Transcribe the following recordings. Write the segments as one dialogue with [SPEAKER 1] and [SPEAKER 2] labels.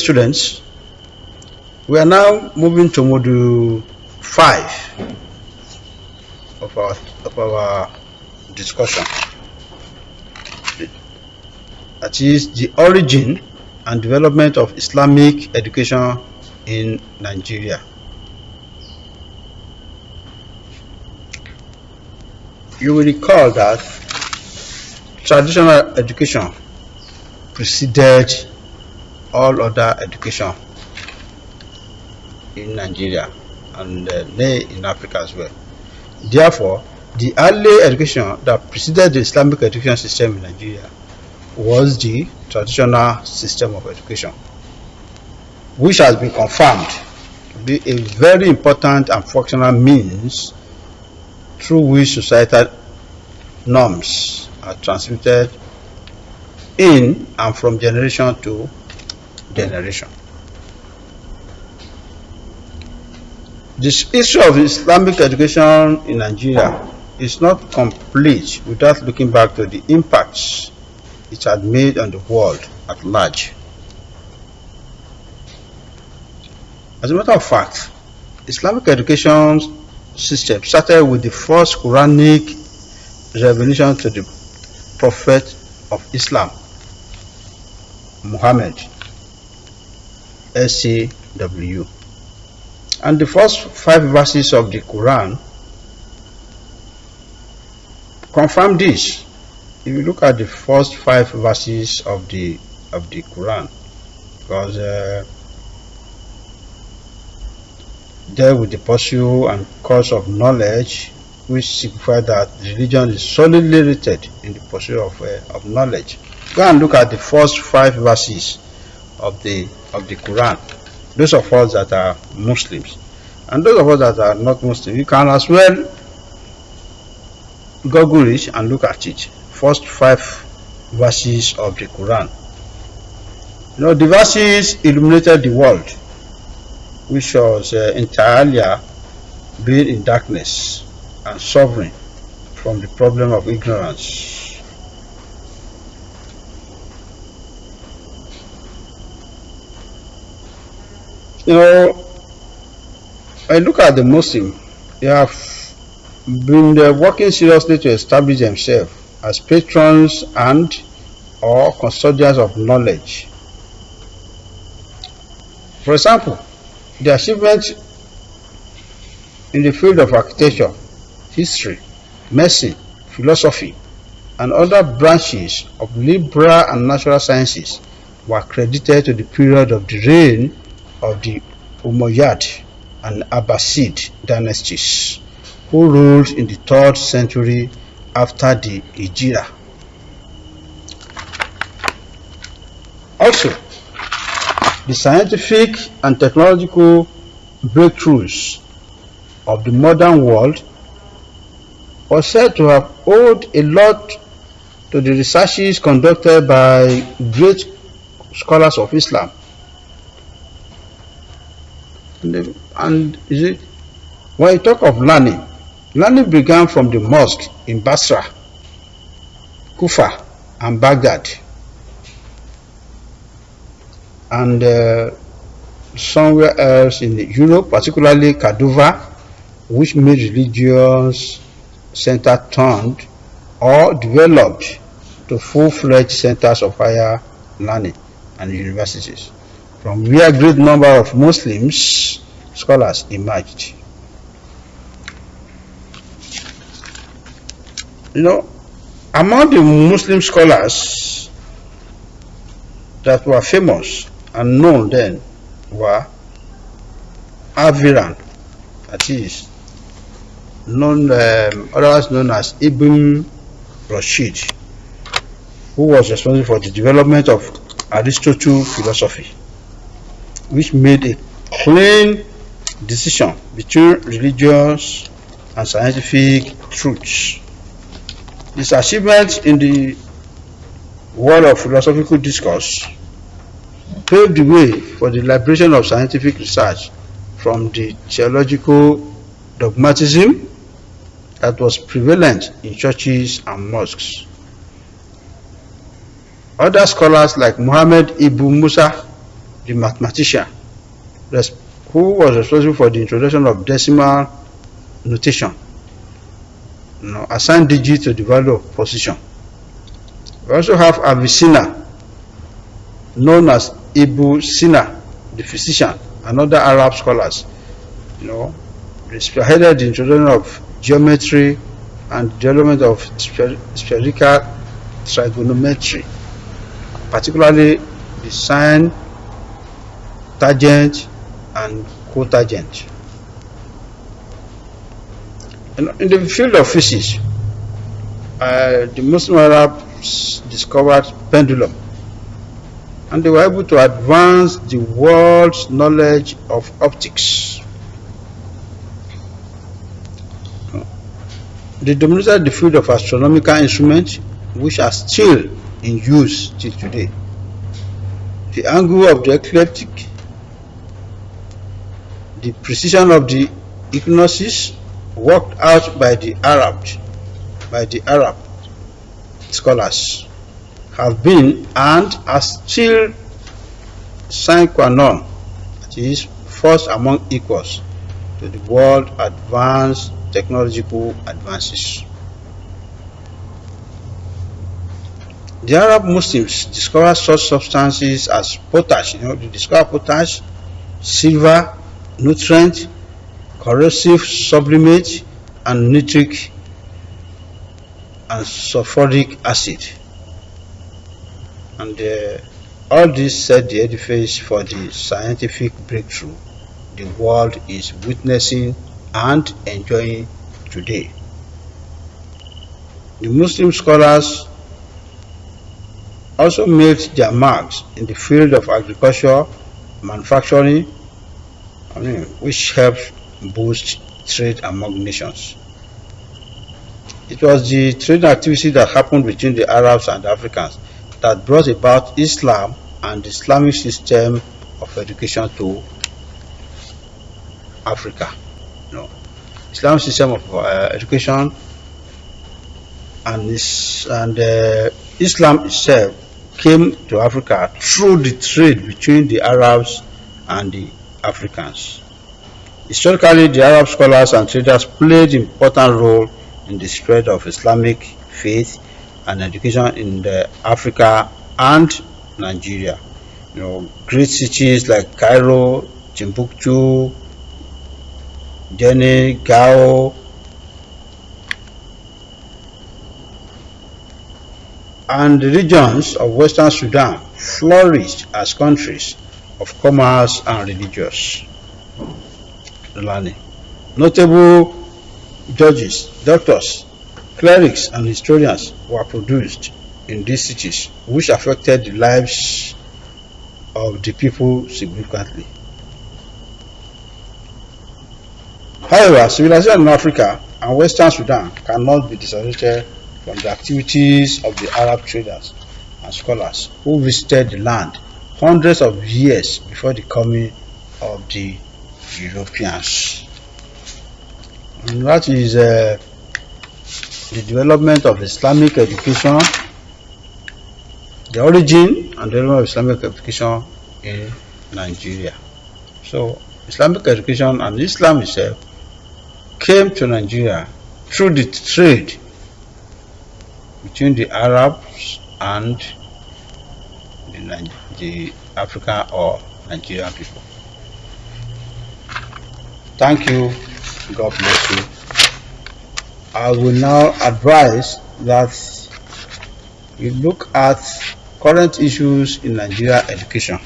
[SPEAKER 1] students, we are now moving to module 5 of our discussion. That is the origin and development of Islamic education in Nigeria. You will recall that traditional education preceded all other education in Nigeria and in Africa as well. Therefore, the early education that preceded the Islamic education system in Nigeria was the traditional system of education, which has been confirmed to be a very important and functional means through which societal norms are transmitted in and from generation to generation. This issue of Islamic education in Nigeria is not complete without looking back to the impacts it had made on the world at large. As a matter of fact, Islamic education system started with the first Quranic revelation to the Prophet of Islam, Muhammad, SAW. And the first 5 verses of the Quran confirm this. If you look at the first 5 verses of the Quran, because there with the pursuit and course of knowledge, which signify that religion is solidly rooted in the pursuit of knowledge. Go and look at the first 5 verses of the Quran. Those of us that are Muslims and those of us that are not Muslims, you can as well Google it and look at it. First 5 verses of the Quran. You know, the verses illuminated the world, which was entirely being in darkness and suffering from the problem of ignorance. You know, I look at the Muslim, they have been working seriously to establish themselves as patrons and or custodians of knowledge. For example, the achievements in the field of architecture, history, medicine, philosophy, and other branches of liberal and natural sciences were credited to the period of the reign of the Umayyad and Abbasid dynasties, who ruled in the 3rd century after the Hijrah. Also, the scientific and technological breakthroughs of the modern world was said to have owed a lot to the researches conducted by great scholars of Islam. And when you talk of learning began from the mosque in Basra, Kufa, and Baghdad, and somewhere else in Europe, particularly Cordova, which made religious center turned or developed to full-fledged centers of higher learning and universities, from where a great number of Muslims scholars emerged. You know, among the Muslim scholars that were famous and known then were Aviran, that is otherwise known as Ibn Rashid, who was responsible for the development of Aristotle's philosophy, which made a clean decision between religious and scientific truths. His achievements in the world of philosophical discourse paved the way for the liberation of scientific research from the theological dogmatism that was prevalent in churches and mosques. Other scholars like Muhammad ibn Musa, the mathematician who was responsible for the introduction of decimal notation, assign digits to the value of position. We also have Avicenna, known as Ibn Sina, the physician, and other Arab scholars. They spearheaded the introduction of geometry and development of spherical trigonometry, particularly the sine, tangent, and cotangent. In the field of physics, the Muslim Arabs discovered pendulum, and they were able to advance the world's knowledge of optics. They dominated the field of astronomical instruments, which are still in use till today. The angle of the ecliptic, the precision of the equinoxes, worked out by the Arab scholars, have been and are still sine qua non, that is, first among equals to the world advanced technological advances. The Arab Muslims discovered such substances as potash. They discovered potash, silver, nutrient, corrosive sublimate, and nitric and sulfuric acid. And all this set the edifice for the scientific breakthrough the world is witnessing and enjoying today. The Muslim scholars also made their marks in the field of agriculture, manufacturing, which helped boost trade among nations. It was the trade activity that happened between the Arabs and the Africans that brought about Islam and the Islamic system of education to Africa. Islamic system of education and Islam itself came to Africa through the trade between the Arabs and the Africans. Historically, the Arab scholars and traders played an important role in the spread of Islamic faith and education in Africa and Nigeria. Great cities like Cairo, Timbuktu, Jenny, Gao, and the regions of Western Sudan flourished as countries of commerce and religious learning. Notable judges, doctors, clerics, and historians were produced in these cities, which affected the lives of the people significantly. However, civilization in Africa and Western Sudan cannot be dissociated from the activities of the Arab traders and scholars who visited the land hundreds of years before the coming of the Europeans. And that is the development of Islamic education, the origin and development of Islamic education in Nigeria. So, Islamic education and Islam itself came to Nigeria through the trade between the Arabs and the African or Nigerian people. Thank you. God bless you. I will now advise that you look at current issues in Nigeria education.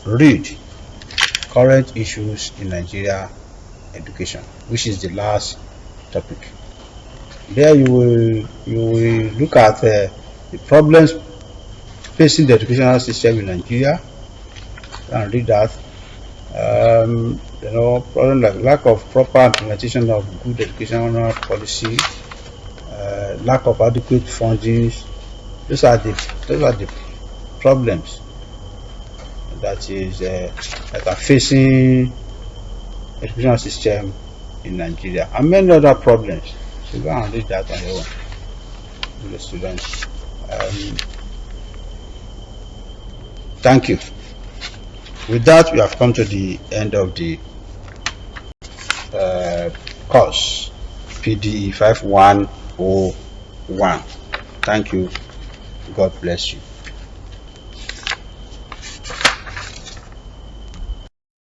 [SPEAKER 1] Read current issues in Nigeria education, which is the last topic. There you will look at the problems facing the educational system in Nigeria and read that. Problem like lack of proper implementation of good educational policy, lack of adequate funding. Those are the problems that are facing educational system in Nigeria, and many other problems. So go and read that on your own, with the students. Thank you. With that, we have come to the end of the course PDE 5101. Thank you. God bless you.